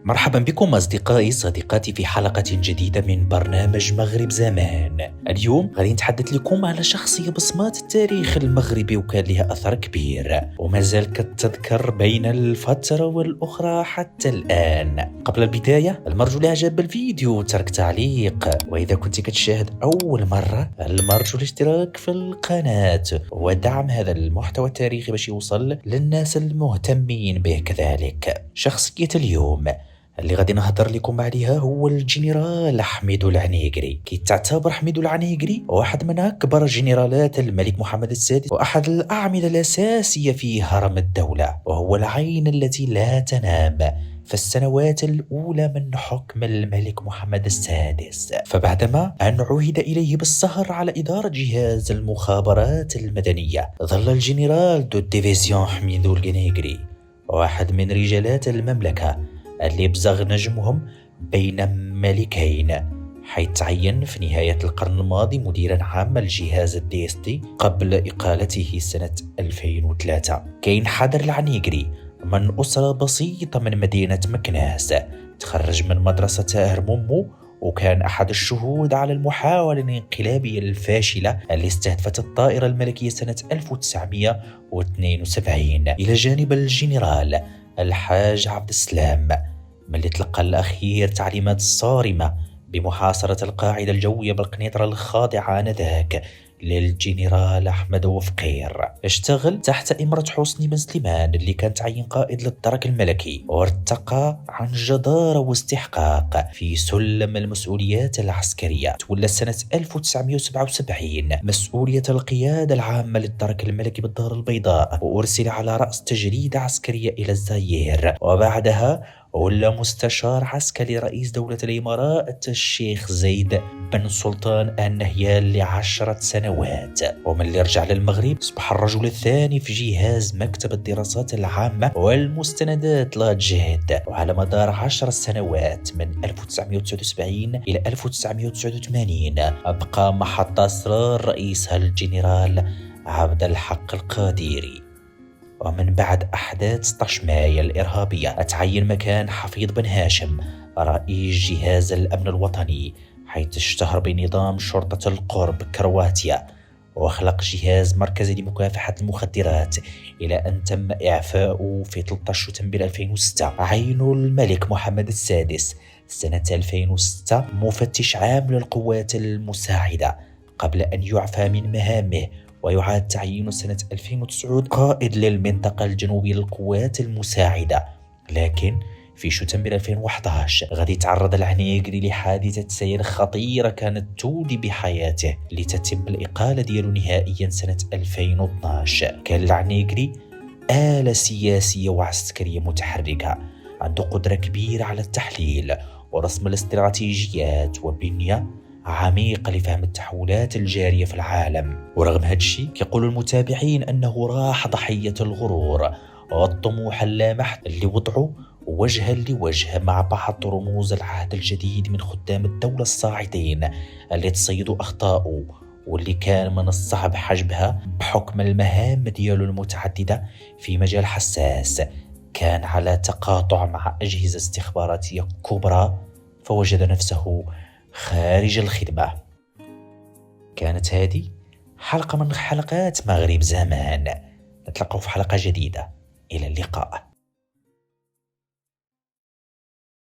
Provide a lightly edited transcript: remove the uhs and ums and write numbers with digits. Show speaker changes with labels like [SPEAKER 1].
[SPEAKER 1] مرحبا بكم أصدقائي صديقاتي في حلقة جديدة من برنامج مغرب زمان. اليوم غادي نتحدث لكم على شخصية بصمات التاريخ المغربي وكان لها أثر كبير وما زال كتذكر بين الفترة والأخرى حتى الآن. قبل البداية المرجو الإعجاب بالفيديو وترك تعليق، وإذا كنت كتشاهد أول مرة المرجو الاشتراك في القناة ودعم هذا المحتوى التاريخي باش يوصل للناس المهتمين به. كذلك شخصية اليوم اللي غادي نهضر لكم عليها هو الجنرال حميدو العنيقري. كيتعتبر حميدو العنيقري واحد من أكبر جنرالات الملك محمد السادس وأحد الأعمدة الأساسية في هرم الدولة، وهو العين التي لا تنام في السنوات الأولى من حكم الملك محمد السادس. فبعدما أن عهد إليه بالسهر على إدارة جهاز المخابرات المدنية، ظل الجنرال دو ديفيزيون حميدو العنيقري واحد من رجالات المملكة اللي بزغ نجمهم بين ملكين، حيث تعين في نهاية القرن الماضي مديرا عام الجهاز الدي اس تي قبل إقالته سنة 2003. كاين حضر العنيقري من أسرة بسيطة من مدينة مكناس، تخرج من مدرسة هرمومو وكان أحد الشهود على المحاولة الانقلابية الفاشلة اللي استهدفت الطائرة الملكية سنة 1972 إلى جانب الجنرال الحاج عبد السلام، من اللي تلقى الأخير تعليمات صارمة بمحاصرة القاعدة الجوية بالقنيطرة الخاضعة آنذاك للجنرال أحمد وفقير. اشتغل تحت إمرة حسني بن سليمان اللي كان تعين قائد للدرك الملكي، وارتقى عن جدارة واستحقاق في سلم المسؤوليات العسكرية. تولى سنة 1977 مسؤولية القيادة العامة للدرك الملكي بالدار البيضاء، وأرسل على رأس تجريدة عسكرية إلى الزاير، وبعدها ولا مستشار عسكري رئيس دولة الإمارات الشيخ زايد بن سلطان النهيان ل10 سنوات. ومن اللي رجع للمغرب أصبح الرجل الثاني في جهاز مكتب الدراسات العامة والمستندات لاجهد، وعلى مدار 10 سنوات من 1979 إلى 1989 أبقى محط أسرار رئيسها الجنرال عبد الحق القادري. ومن بعد أحداث 16 مايو الإرهابية تعين مكان حفيظ بن هاشم رئيس جهاز الأمن الوطني، حيث اشتهر بنظام شرطة القرب كرواتيا، وخلق جهاز مركزي لمكافحة المخدرات إلى أن تم إعفاؤه في 13 شتنبر 2006. عين الملك محمد السادس سنة 2006 مفتش عام للقوات المساعدة قبل أن يعفى من مهامه، ويعاد تعيينه سنة 2009 قائد للمنطقة الجنوبية للقوات المساعدة. لكن في شتنبر 2011 غادي يتعرض العنيقري لحادثة سير خطيرة كانت تودي بحياته لتتم الإقالة ديالو نهائيا سنة 2012. كان العنيقري آلة سياسية وعسكرية متحركة، عنده قدرة كبيرة على التحليل ورسم الاستراتيجيات وبنية عميقة لفهم التحولات الجارية في العالم. ورغم هذا الشيء كيقول المتابعين أنه راح ضحية الغرور والطموح اللامح اللي وضعه وجها لوجه مع بعض رموز العهد الجديد من خدام الدولة الصاعدين اللي تصيدوا أخطاؤه، واللي كان من الصعب حجبها بحكم المهام ديالو المتعددة في مجال حساس كان على تقاطع مع أجهزة استخباراتية كبرى، فوجد نفسه خارج الخدمة. كانت هذه حلقة من حلقات مغرب زمان، نتلقوا في حلقة جديدة، إلى اللقاء.